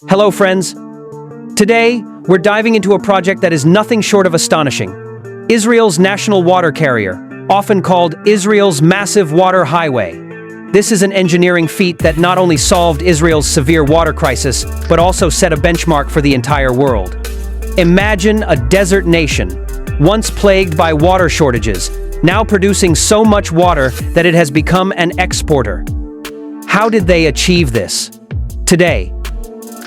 Hello friends! Today, we're diving into a project that is nothing short of astonishing. Israel's national water carrier, often called Israel's massive water highway. This is an engineering feat that not only solved Israel's severe water crisis, but also set a benchmark for the entire world. Imagine a desert nation, once plagued by water shortages, now producing so much water that it has become an exporter. How did they achieve this? Today,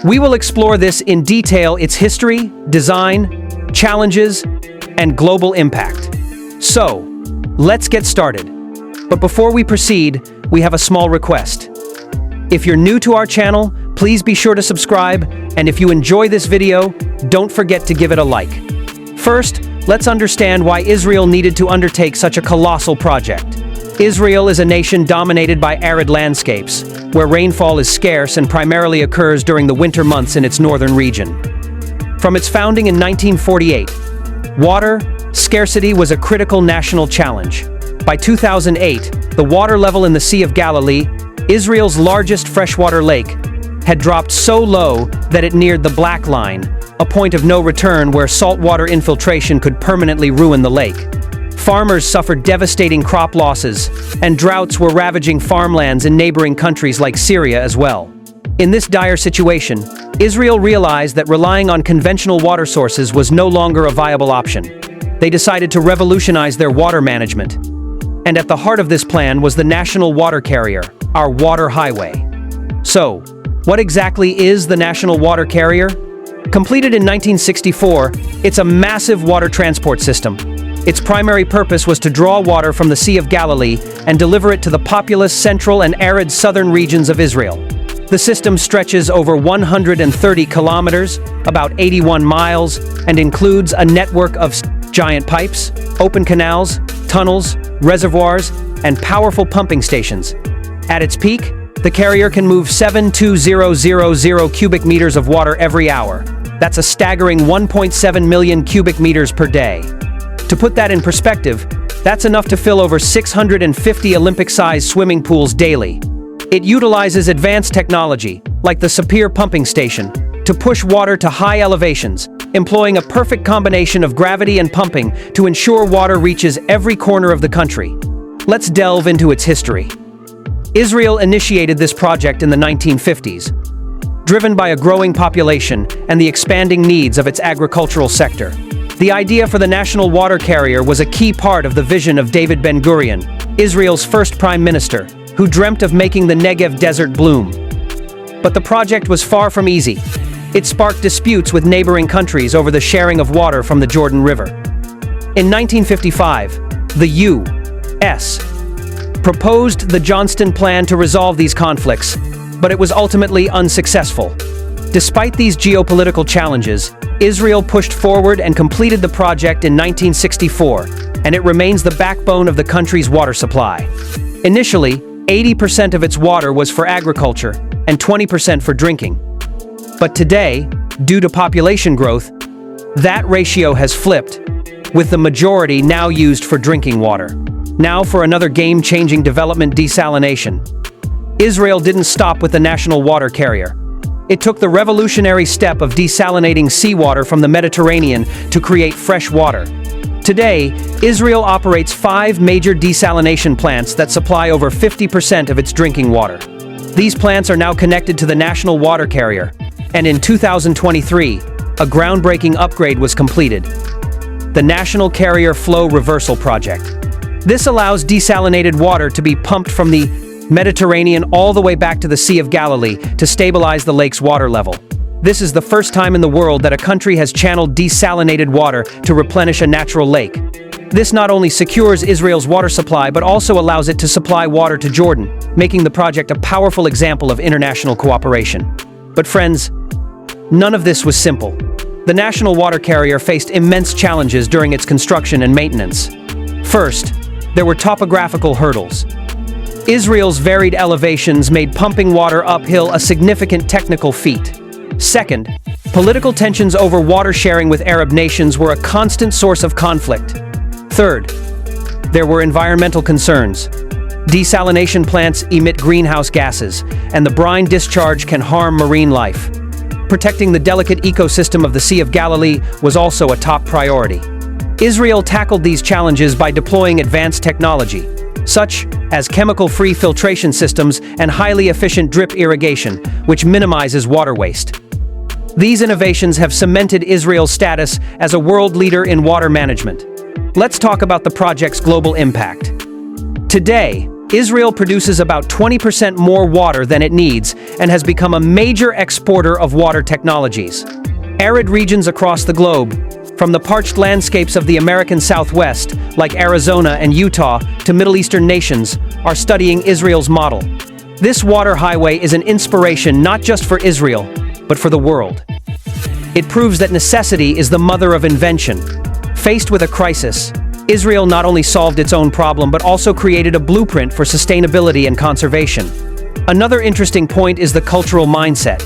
we will explore this in detail: its history, design, challenges, and global impact. So, let's get started. But before we proceed, we have a small request. If you're new to our channel, please be sure to subscribe, and if you enjoy this video, don't forget to give it a like. First, let's understand why Israel needed to undertake such a colossal project. Israel is a nation dominated by arid landscapes, where rainfall is scarce and primarily occurs during the winter months in its northern region. From its founding in 1948, water scarcity was a critical national challenge. By 2008, the water level in the Sea of Galilee, Israel's largest freshwater lake, had dropped so low that it neared the Black Line, a point of no return where saltwater infiltration could permanently ruin the lake. Farmers suffered devastating crop losses, and droughts were ravaging farmlands in neighboring countries like Syria as well. In this dire situation, Israel realized that relying on conventional water sources was no longer a viable option. They decided to revolutionize their water management. And at the heart of this plan was the national water carrier, our water highway. So, what exactly is the national water carrier? Completed in 1964, it's a massive water transport system. Its primary purpose was to draw water from the Sea of Galilee and deliver it to the populous central and arid southern regions of Israel. The system stretches over 130 kilometers, about 81 miles, and includes a network of giant pipes, open canals, tunnels, reservoirs, and powerful pumping stations. At its peak, the carrier can move 7,200 cubic meters of water every hour. That's a staggering 1.7 million cubic meters per day. To put that in perspective, that's enough to fill over 650 Olympic-sized swimming pools daily. It utilizes advanced technology, like the Sapir pumping station, to push water to high elevations, employing a perfect combination of gravity and pumping to ensure water reaches every corner of the country. Let's delve into its history. Israel initiated this project in the 1950s, driven by a growing population and the expanding needs of its agricultural sector. The idea for the national water carrier was a key part of the vision of David Ben-Gurion, Israel's first prime minister, who dreamt of making the Negev desert bloom. But the project was far from easy. It sparked disputes with neighboring countries over the sharing of water from the Jordan River. In 1955, the U.S. proposed the Johnston Plan to resolve these conflicts, but it was ultimately unsuccessful. Despite these geopolitical challenges, Israel pushed forward and completed the project in 1964, and it remains the backbone of the country's water supply. Initially, 80% of its water was for agriculture and 20% for drinking. But today, due to population growth, that ratio has flipped, with the majority now used for drinking water. Now for another game-changing development: desalination. Israel didn't stop with the national water carrier. It took the revolutionary step of desalinating seawater from the Mediterranean to create fresh water. Today, Israel operates 5 major desalination plants that supply over 50% of its drinking water. These plants are now connected to the national water carrier, and in 2023, a groundbreaking upgrade was completed: the National Carrier Flow Reversal Project. This allows desalinated water to be pumped from the Mediterranean all the way back to the Sea of Galilee to stabilize the lake's water level. This is the first time in the world that a country has channeled desalinated water to replenish a natural lake. This not only secures Israel's water supply, but also allows it to supply water to Jordan, making the project a powerful example of international cooperation. But friends, none of this was simple. The national water carrier faced immense challenges during its construction and maintenance. First, there were topographical hurdles. Israel's varied elevations made pumping water uphill a significant technical feat. Second, political tensions over water sharing with Arab nations were a constant source of conflict. Third, there were environmental concerns. Desalination plants emit greenhouse gases, and the brine discharge can harm marine life. protecting the delicate ecosystem of the Sea of Galilee was also a top priority. Israel tackled these challenges by deploying advanced technology, such as chemical-free filtration systems and highly efficient drip irrigation, which minimizes water waste. These innovations have cemented Israel's status as a world leader in water management. Let's talk about the project's global impact. Today, Israel produces about 20% more water than it needs and has become a major exporter of water technologies. Arid regions across the globe, from the parched landscapes of the American Southwest, like Arizona and Utah, to Middle Eastern nations, are studying Israel's model. This water highway is an inspiration not just for Israel, but for the world. It proves that necessity is the mother of invention. Faced with a crisis, Israel not only solved its own problem but also created a blueprint for sustainability and conservation. Another interesting point is the cultural mindset.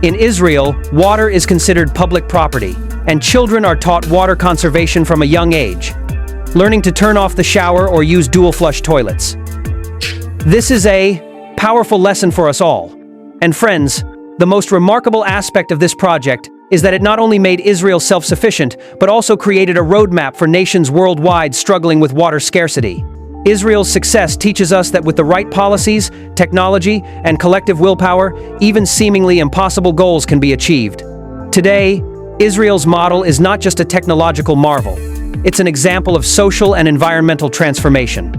In Israel, water is considered public property, and children are taught water conservation from a young age, learning to turn off the shower or use dual-flush toilets. This is a powerful lesson for us all. And friends, the most remarkable aspect of this project is that it not only made Israel self-sufficient, but also created a roadmap for nations worldwide struggling with water scarcity. Israel's success teaches us that with the right policies, technology, and collective willpower, even seemingly impossible goals can be achieved. Today, Israel's model is not just a technological marvel. It's an example of social and environmental transformation.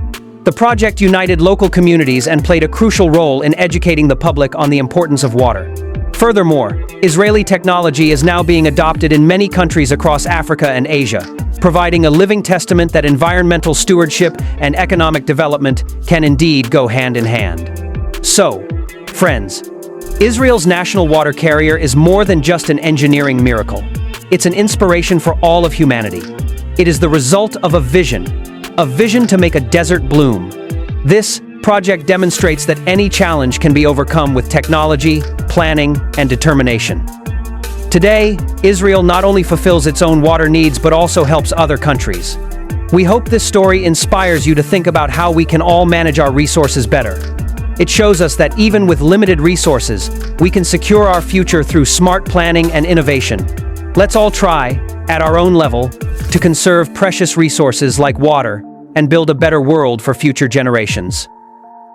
The project united local communities and played a crucial role in educating the public on the importance of water. Furthermore, Israeli technology is now being adopted in many countries across Africa and Asia, providing a living testament that environmental stewardship and economic development can indeed go hand in hand. So, friends, Israel's national water carrier is more than just an engineering miracle. It's an inspiration for all of humanity. It is the result of a vision to make a desert bloom. This project demonstrates that any challenge can be overcome with technology, planning, and determination. Today, Israel not only fulfills its own water needs but also helps other countries. We hope this story inspires you to think about how we can all manage our resources better. It shows us that even with limited resources, we can secure our future through smart planning and innovation. Let's all try, at our own level, to conserve precious resources like water and build a better world for future generations.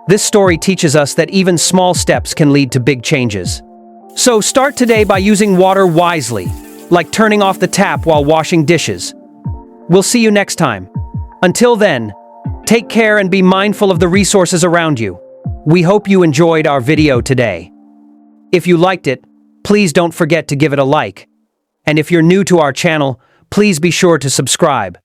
This story teaches us that even small steps can lead to big changes. So start today by using water wisely, like turning off the tap while washing dishes. We'll see you next time. Until then, take care and be mindful of the resources around you. We hope you enjoyed our video today. If you liked it, please don't forget to give it a like. And if you're new to our channel, please be sure to subscribe.